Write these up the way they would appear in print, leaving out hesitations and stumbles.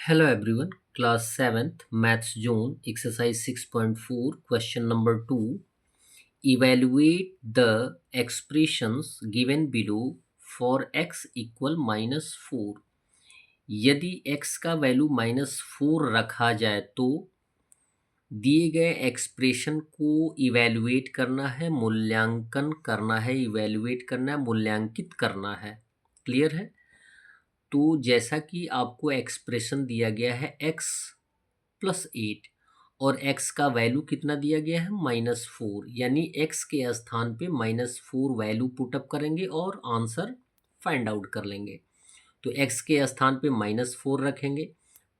Hello everyone, class 7th Maths Zone exercise 6.4 question number 2. Evaluate the expressions given below for x equal -4. यदि x का value -4 रखा जाए तो दिए गए एक्सप्रेशन को इवैल्यूएट करना है, मूल्यांकन करना है, इवैल्यूएट करना है, मूल्यांकित करना है। क्लियर है? तो जैसा कि आपको एक्सप्रेशन दिया गया है x प्लस 8 और x का वैल्यू कितना दिया गया है -4, यानी x के स्थान पे -4 वैल्यू पुटअप करेंगे और आंसर फाइंड आउट कर लेंगे। तो x के स्थान पे -4 रखेंगे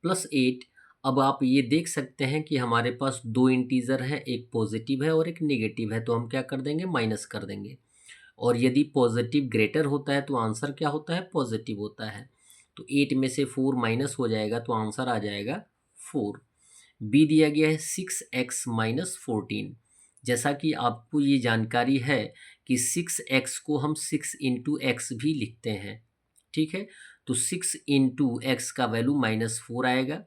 प्लस 8। अब आप ये देख सकते हैं कि हमारे पास दो इंटीजर हैं, एक पॉजिटिव है और एक नेगेटिव है, तो हम क्या कर देंगे, माइनस कर देंगे। और यदि पॉजिटिव ग्रेटर होता है तो आंसर क्या होता है, पॉजिटिव होता है। तो 8 में से 4 माइनस हो जाएगा तो आंसर आ जाएगा 4। बी दिया गया है 6x-14। जैसा कि आपको ये जानकारी है कि 6x को हम 6 इंटू एक्स भी लिखते हैं। ठीक है, तो 6 इंटू एक्स का वैल्यू -4 आएगा।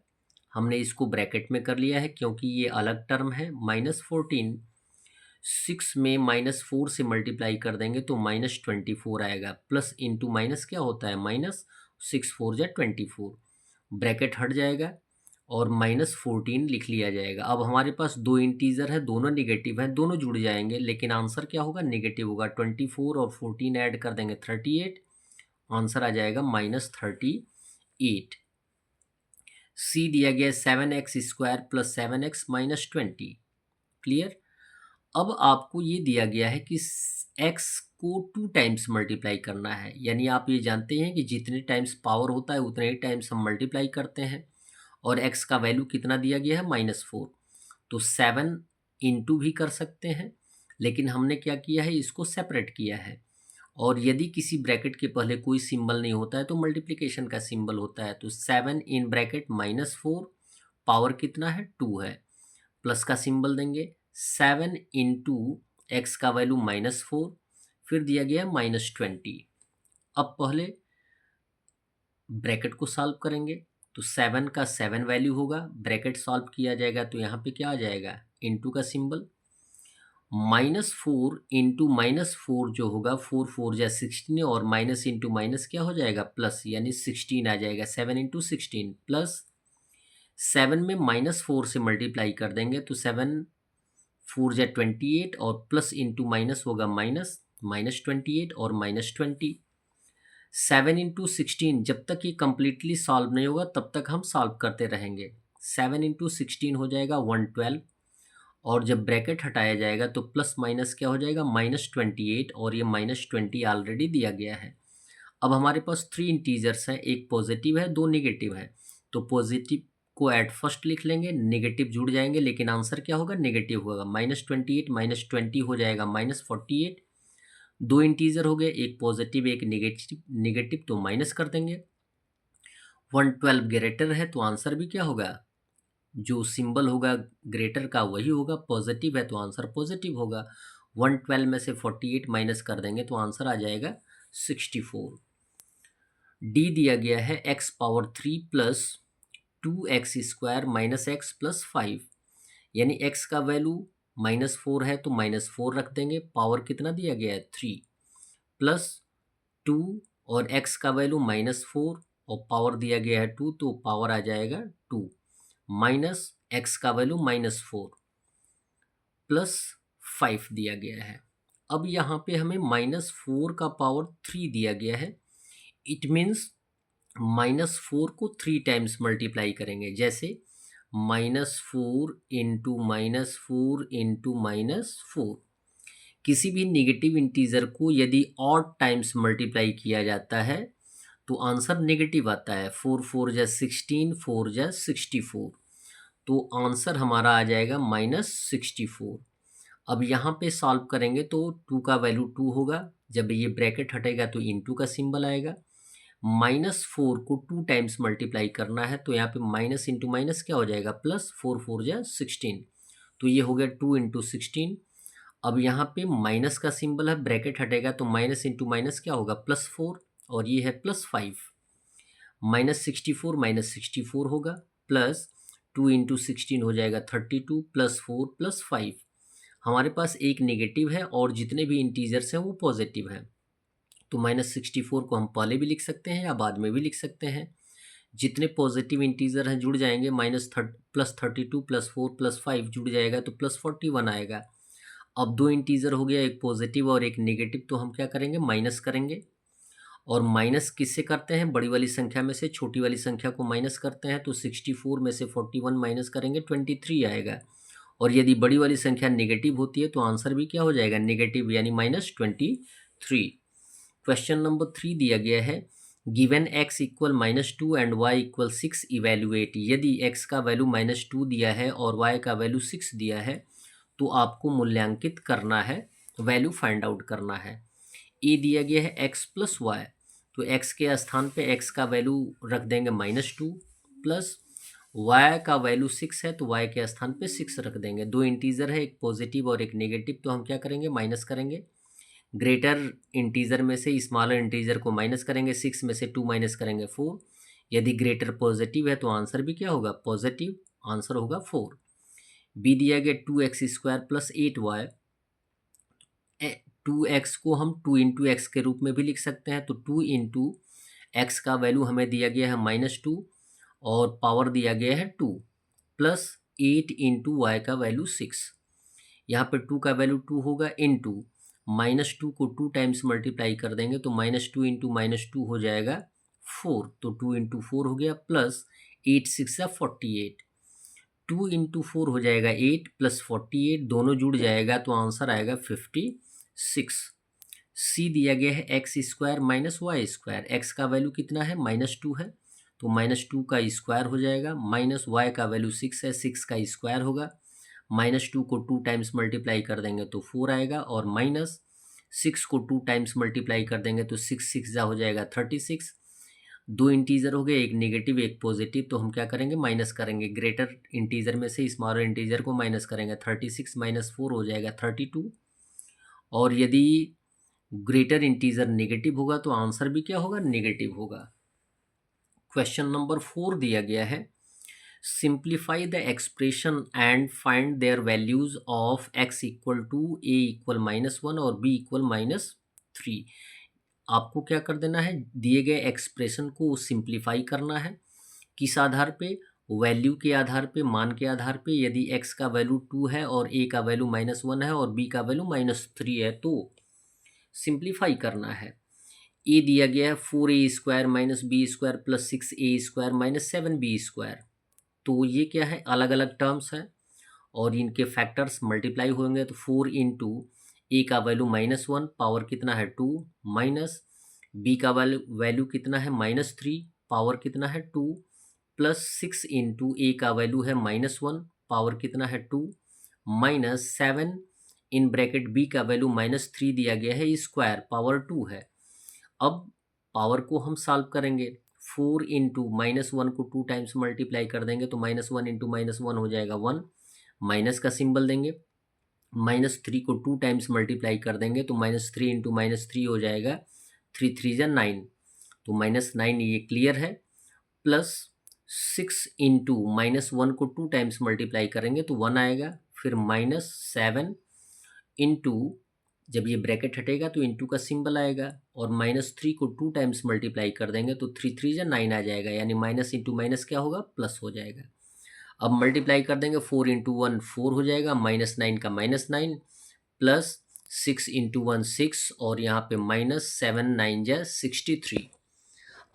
हमने इसको ब्रैकेट में कर लिया है क्योंकि ये अलग टर्म है। -14 6 में -4 से मल्टीप्लाई कर देंगे तो -24 आएगा। प्लस इंटू माइनस क्या होता है, माइनस। 6 4 जा 24, ब्रैकेट हट जाएगा और -14 लिख लिया जाएगा। अब हमारे पास दो इंटीजर है, दोनों निगेटिव हैं, दोनों जुड़ जाएंगे, लेकिन आंसर क्या होगा, नेगेटिव होगा। 24 और 14 ऐड कर देंगे 38, आंसर आ जाएगा -38। सी दिया गया 7x² प्लस 7x-20। क्लियर? अब आपको ये दिया गया है कि x को 2 टाइम्स मल्टीप्लाई करना है, यानी आप ये जानते हैं कि जितने टाइम्स पावर होता है उतने ही टाइम्स हम मल्टीप्लाई करते हैं। और x का वैल्यू कितना दिया गया है, -4। तो 7 इंटू भी कर सकते हैं, लेकिन हमने क्या किया है, इसको सेपरेट किया है। और यदि किसी ब्रैकेट के पहले कोई सिंबल नहीं होता है तो मल्टीप्लिकेशन का सिंबल होता है। तो 7 इन ब्रैकेट -4, पावर कितना है, 2 है, प्लस का सिंबल देंगे। 7 इंटू एक्स का वैल्यू -4, फिर दिया गया -20। अब पहले ब्रैकेट को सॉल्व करेंगे तो 7 का 7 वैल्यू होगा, ब्रैकेट सॉल्व किया जाएगा तो यहाँ पे क्या आ जाएगा, इंटू का सिंबल। -4 इंटू -4 जो होगा, 4 4 जा 16 और माइनस इंटू माइनस क्या हो जाएगा, प्लस, यानी 16 आ जाएगा। 7 इंटू 16 प्लस 7 में -4 से मल्टीप्लाई कर देंगे तो 7 4 जा 28 और प्लस इंटू माइनस होगा माइनस, -28 और -20। 7 इंटू 16, जब तक ये कंप्लीटली सॉल्व नहीं होगा तब तक हम सॉल्व करते रहेंगे। 7 इंटू 16 हो जाएगा 112, और जब ब्रैकेट हटाया जाएगा तो प्लस माइनस क्या हो जाएगा, -28, और ये -20 ऑलरेडी दिया गया है। अब हमारे पास 3 इंटीजर्स हैं, एक पॉजिटिव है, दो नेगेटिव है। तो पॉजिटिव को एट फर्स्ट लिख लेंगे, नेगेटिव जुड़ जाएंगे, लेकिन आंसर क्या होगा, नेगेटिव होगा। -28 -20 हो जाएगा -48। दो इंटीजर हो गए, एक पॉजिटिव एक नेगेटिव, नेगेटिव तो माइनस कर देंगे। 112 ग्रेटर है तो आंसर भी क्या होगा, जो सिंबल होगा ग्रेटर का वही होगा। पॉजिटिव है तो आंसर पॉजिटिव होगा। 112 में से 48 माइनस कर देंगे तो आंसर आ जाएगा 64। डी दिया गया है x⁻³ plus 2x² minus x plus 5, यानी x का वैल्यू -4 है तो -4 रख देंगे, पावर कितना दिया गया है, 3, प्लस 2, और x का वैल्यू -4 और पावर दिया गया है 2 तो पावर आ जाएगा 2, माइनस x का वैल्यू -4 प्लस 5 दिया गया है। अब यहाँ पे हमें -4 का पावर 3 दिया गया है। इट मीन्स -4 को 3 टाइम्स मल्टीप्लाई करेंगे, जैसे -4 इंटू -4 इंटू -4। किसी भी नेगेटिव इंटीजर को यदि ऑड टाइम्स मल्टीप्लाई किया जाता है तो आंसर नेगेटिव आता है। 4 4 जा 16, 4 जा 64, तो आंसर हमारा आ जाएगा -64। अब यहाँ पे सॉल्व करेंगे तो 2 का वैल्यू 2 होगा, जब ये ब्रैकेट हटेगा तो इंटू का सिंबल आएगा। -4 को 2 टाइम्स मल्टीप्लाई करना है तो यहाँ पे माइनस इंटू माइनस क्या हो जाएगा, प्लस। 4 4 जा 16, तो ये हो गया 2 इंटू 16। अब यहाँ पे माइनस का सिंबल है, ब्रैकेट हटेगा तो माइनस इंटू माइनस क्या होगा, +4, और ये है +5। -64 होगा, प्लस 2 × 16 हो जाएगा 32, प्लस 4 प्लस 5। हमारे पास एक नेगेटिव है और जितने भी इंटीजर्स हैं वो पॉजिटिव हैं, तो -64 को हम पहले भी लिख सकते हैं या बाद में भी लिख सकते हैं। जितने पॉजिटिव इंटीजर हैं जुड़ जाएंगे, प्लस 32 प्लस 4 प्लस 5 जुड़ जाएगा तो प्लस 41 आएगा। अब दो इंटीजर हो गया, एक पॉजिटिव और एक नेगेटिव, तो हम क्या करेंगे, माइनस करेंगे। और माइनस किससे करते हैं, बड़ी वाली संख्या में से छोटी वाली संख्या को माइनस करते हैं, तो 64 में से 41 माइनस करेंगे 23 आएगा। और यदि बड़ी वाली संख्या नेगेटिव होती है तो आंसर भी क्या हो जाएगा, नेगेटिव, यानी -23। क्वेश्चन नंबर 3 दिया गया है, given x equal -2 and y equal 6 evaluate. यदि x का वैल्यू -2 दिया है और y का वैल्यू 6 दिया है तो आपको मूल्यांकित करना है, वैल्यू फाइंड आउट करना है। ए दिया गया है x प्लस वाई, तो x के स्थान पे x का वैल्यू रख देंगे -2, प्लस y का वैल्यू 6 है तो y के स्थान पे 6 रख देंगे। दो इंटीजर है, एक पॉजिटिव और एक नेगेटिव, तो हम क्या करेंगे, माइनस करेंगे। ग्रेटर इंटीजर में से स्मॉलर इंटीजर को माइनस करेंगे, 6 में से 2 माइनस करेंगे 4। यदि ग्रेटर पॉजिटिव है तो आंसर भी क्या होगा, पॉजिटिव, आंसर होगा 4। बी दिया गया 2x² प्लस 8y। 2x को हम 2 × x के रूप में भी लिख सकते हैं, तो 2 × x का वैल्यू हमें दिया गया है -2 और पावर दिया गया है 2, प्लस 8 × y का वैल्यू 6। यहाँ पे 2 का वैल्यू 2 होगा, इनटू -2 को 2 टाइम्स मल्टीप्लाई कर देंगे तो -2 × -2 हो जाएगा 4, तो 2 × 4 हो गया, प्लस 8 6 48, 2 × 4 हो जाएगा 8 प्लस 48, दोनों जुड़ जाएगा तो आंसर आएगा 56। सी दिया गया है x² माइनस y²। x का वैल्यू कितना है, -2 है, तो -2 का स्क्वायर हो जाएगा, माइनस y का वैल्यू 6 है, 6 का स्क्वायर होगा, -2 को 2 टाइम्स मल्टीप्लाई कर देंगे तो 4 आएगा, और -6 को 2 टाइम्स मल्टीप्लाई कर देंगे तो 6 6 हो जाएगा 36। दो इंटीजर हो गए, एक नेगेटिव एक पॉजिटिव, तो हम क्या करेंगे, माइनस करेंगे। ग्रेटर इंटीजर में से स्मॉलर इंटीजर को माइनस करेंगे, 36 माइनस 4 हो जाएगा 32। और यदि ग्रेटर इंटीजर नेगेटिव होगा तो आंसर भी क्या होगा, नेगेटिव होगा। क्वेश्चन नंबर 4 दिया गया है, simplify the expression and find their values of x equal to a equal -1 और b इक्वल -3। आपको क्या कर देना है, दिए गए एक्सप्रेशन को सिंप्लीफाई करना है। किस आधार पे, वैल्यू के आधार पे, मान के आधार पे। यदि x का वैल्यू 2 है और a का वैल्यू -1 है और b का वैल्यू -3 है तो सिंप्लीफाई करना है। ए दिया गया है 4a² - b² plus 6a² - 7b²। तो ये क्या है, अलग अलग टर्म्स हैं और इनके फैक्टर्स मल्टीप्लाई होंगे, तो 4 × ए का वैल्यू -1, पावर कितना है 2, माइनस बी का वैल्यू कितना है -3, पावर कितना है 2, प्लस 6 × ए का वैल्यू है -1, पावर कितना है 2, माइनस 7 इन ब्रैकेट बी का वैल्यू -3 दिया गया है, स्क्वायर, पावर 2 है। अब पावर को हम सॉल्व करेंगे, 4 × -1 को 2 टाइम्स मल्टीप्लाई कर देंगे तो -1 × -1 हो जाएगा 1, माइनस का सिंबल देंगे, -3 को 2 टाइम्स मल्टीप्लाई कर देंगे तो -3 × -3 हो जाएगा 3 3 जा 9, तो -9 ये क्लियर है, प्लस 6 × -1 को 2 टाइम्स मल्टीप्लाई करेंगे तो 1 आएगा, फिर -7 इंटू, जब ये ब्रैकेट हटेगा तो इंटू का सिंबल आएगा, और -3 को 2 टाइम्स मल्टीप्लाई कर देंगे तो 3 3 जा 9 आ जाएगा, यानी माइनस इंटू माइनस क्या होगा, प्लस हो जाएगा। अब मल्टीप्लाई कर देंगे, 4 × 1 4 हो जाएगा, -9 का -9, प्लस 6 × 1 6, और यहाँ पे -7 9 जा 63।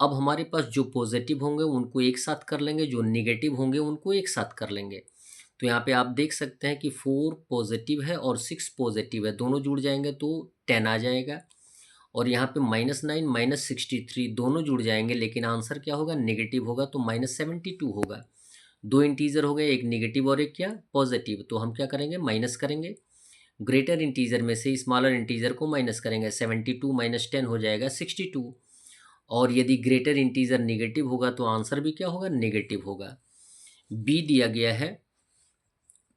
अब हमारे पास जो पॉजिटिव होंगे उनको एक साथ कर लेंगे, जो नेगेटिव होंगे उनको एक साथ कर लेंगे। तो यहाँ पे आप देख सकते हैं कि 4 पॉजिटिव है और 6 पॉजिटिव है, दोनों जुड़ जाएंगे तो 10 आ जाएगा। और यहाँ पे -9 -63 दोनों जुड़ जाएंगे, लेकिन आंसर क्या होगा, नेगेटिव होगा, तो -72 होगा। दो इंटीजर हो गए, एक नेगेटिव और एक क्या, पॉजिटिव, तो हम क्या करेंगे, माइनस करेंगे। ग्रेटर इंटीजर में से स्मॉलर इंटीजर को माइनस करेंगे, 72 - 10 हो जाएगा 62। और यदि ग्रेटर इंटीजर नेगेटिव होगा तो आंसर भी क्या होगा, नेगेटिव होगा। बी दिया गया है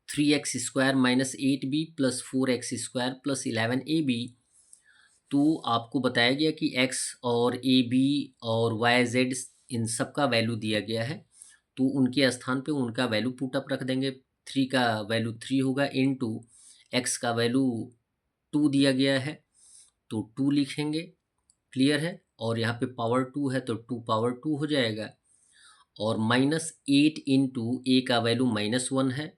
3x² - 8b plus 4x² plus 11ab। तो आपको बताया गया कि x और ab और y z इन सब का वैल्यू दिया गया है, तो उनके स्थान पे उनका वैल्यू पुट अप रख देंगे। 3 का वैल्यू 3 होगा, इनटू x का वैल्यू 2 दिया गया है तो 2 लिखेंगे। क्लियर है? और यहाँ पे पावर 2 है तो 2 पावर 2 हो जाएगा। और -8 इंटू ए का वैल्यू -1 है,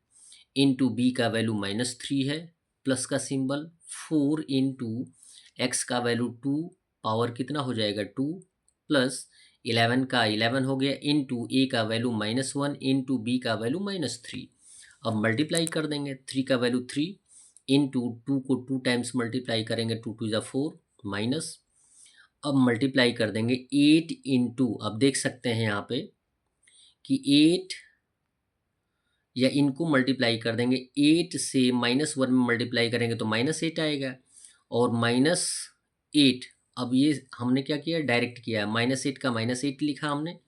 इंटू बी का वैल्यू -3 है, प्लस का सिंबल। 4 इंटू एक्स का वैल्यू 2, पावर कितना हो जाएगा 2, प्लस 11 का 11 हो गया, इंटू ए का वैल्यू -1, इंटू बी का वैल्यू -3। अब मल्टीप्लाई कर देंगे। 3 का वैल्यू 3, इंटू 2 को 2 टाइम्स मल्टीप्लाई करेंगे, 2 2 ज़ा 4, माइनस। अब मल्टीप्लाई कर देंगे 8 इंटू, अब देख सकते हैं यहाँ पे कि 8, या इनको मल्टीप्लाई कर देंगे 8 से -1 में मल्टीप्लाई करेंगे तो -8 आएगा, और -8, अब ये हमने क्या किया, डायरेक्ट किया, -8 का -8 लिखा हमने,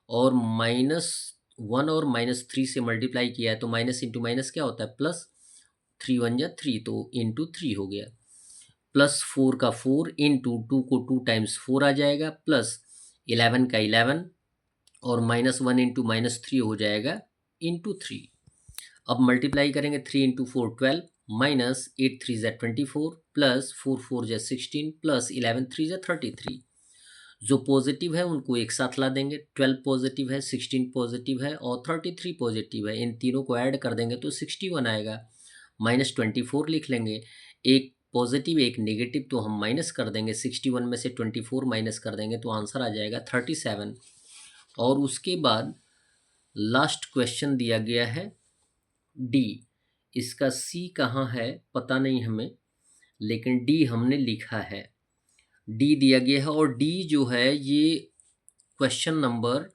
और -1 और -3 से मल्टीप्लाई किया है तो माइनस इंटू माइनस क्या होता है, प्लस। 3 1 जा 3, तो इंटू 3 हो गया, प्लस 4 का 4, इंटू 2 को 2 टाइम्स 4 आ जाएगा, प्लस 11 का 11, और -1 इंटू -3 हो जाएगा इंटू 3। अब मल्टीप्लाई करेंगे, 3 इंटू 4 12, माइनस 8 3 ज़ा 24, प्लस 4 4 ज़ा 16, प्लस 11 3 ज़ा 33। जो पॉजिटिव है उनको एक साथ ला देंगे, 12 पॉजिटिव है, 16 पॉजिटिव है और 33 पॉजिटिव है, इन तीनों को ऐड कर देंगे तो 61 आएगा। -24 लिख लेंगे, एक पॉजिटिव एक नेगेटिव, तो हम माइनस कर देंगे, 61 में से 24 माइनस कर देंगे तो आंसर आ जाएगा 37। और उसके बाद लास्ट क्वेश्चन दिया गया है डी। इसका सी कहाँ है पता नहीं हमें, लेकिन डी हमने लिखा है, डी दिया गया है। और डी जो है ये क्वेश्चन नंबर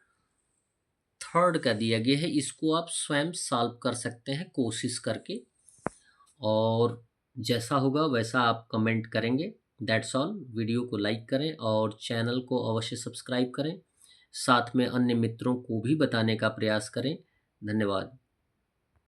3 का दिया गया है, इसको आप स्वयं सॉल्व कर सकते हैं कोशिश करके, और जैसा होगा वैसा आप कमेंट करेंगे। That's all. वीडियो को लाइक करें और चैनल को अवश्य सब्सक्राइब करें, साथ में अन्य मित्रों को भी बताने का प्रयास करें। धन्यवाद।